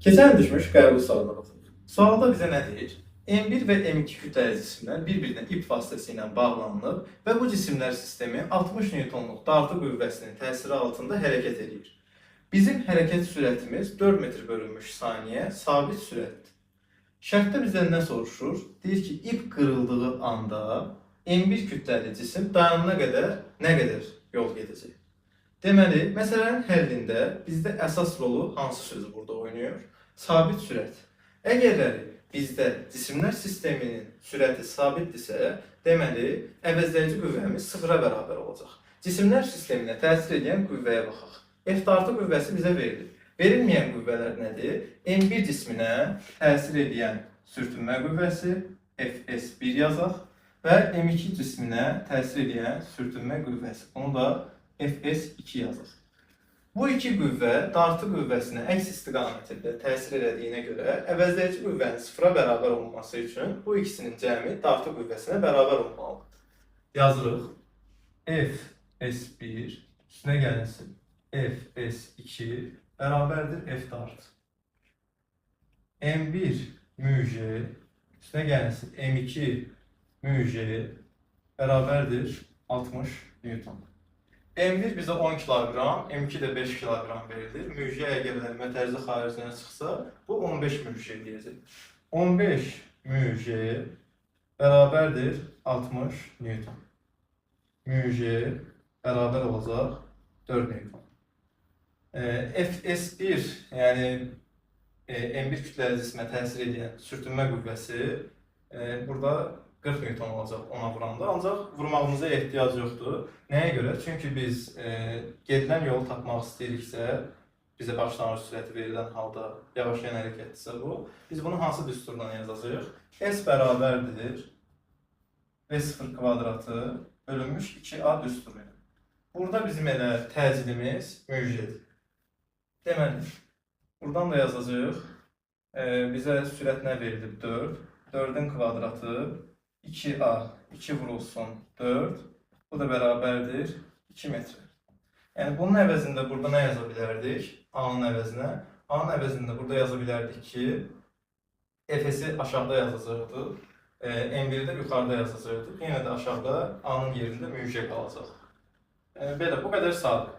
Keçən düşmüş qəbul sualına baxın. Sualda bizə nə deyir? M1 və M2 kütləli cisimlər bir-birinə ip vasitəsilə bağlanılıb və bu cisimlər sistemi 60 Newtonluq dartı qüvvəsinin təsiri altında hərəkət edir. Bizim hərəkət sürətimiz 4 metr bölünmüş saniyə sabit sürətdir. Şərtdə bizdən nə soruşur? Deyir ki, ip qırıldığı anda M1 kütləli cisim dayanana qədər nə qədər yol gedəcək? Deməli, məsələnin həllində bizdə əsas rolu hansı sözü burada oynayır? Sabit sürət. Əgər bizdə cisimlər sisteminin sürəti sabitdirsə, deməli, əvəzləyici qüvvəmiz sıfıra bərabər olacaq. Cisimlər sisteminə təsir edən qüvvəyə baxaq. F dartı qüvvəsi bizə verilir. Verilməyən qüvvələr nədir? M1 cisminə təsir edən sürtünmə qüvvəsi, Fs1 yazaq və M2 cisminə təsir edən sürtünmə qüvvəsi. Bunu da Fs2 yazaq. Bu iki qüvvə dartı qüvvəsinə əks istiqamətində təsir edildiyinə görə əvəzləyici qüvvənin sıfıra bərabər olması üçün bu ikisinin cəmi dartı qüvvəsinə bərabər olmalıdır. Yazırıq. Fs1 üstünə gəlsin. Fs2 bərabərdir F dart. M1 müj üstünə gəlsin. M2 müj bərabərdir 60 Newton. M1 bizə 10 kiloqram, M2 də 5 kiloqram verilir. Müjə əgər mətərzi xaricinə çıxsa, bu 15 müjə deyəcək. 15 müjə bərabərdir 60 Newton. Müjə bərabər olacaq 4 Newton. Fs1, yəni M1 kütləli cismə təsir edən sürtünmə qüvvəsi burada 40 Newton olacaq ona vuranda, ancaq vurmağımıza ehtiyac yoxdur. Nəyə görə? Çünki biz gedilən yolu tapmaq istəyiriksə, bizə başlanğıc sürəti verilən halda yavaşlayan hərəkətdirsə bu, biz bunu hansı düsturdan yazacağıq? S bərabərdir V0 kvadratı bölünmüş 2A düsturu. Burada bizim elə təcilimiz müjədir. Deməli, buradan da yazacağıq. Bizə sürət nə verilib? 4. 4-ün kvadratı 2A, 2 vurulsun 4, bu da bərabərdir 2 metr. Yəni bunun əvəzində burada nə yaza bilərdik? A-nın əvəzinə. A-nın əvəzində burada yaza bilərdik ki, Fs-i aşağıda yazacaqdıq, M1-i də yuxarıda yazacaqdıq. Yenə də aşağıda A-nın yerində müjə qalacaq. Belə, bu qədər sadə.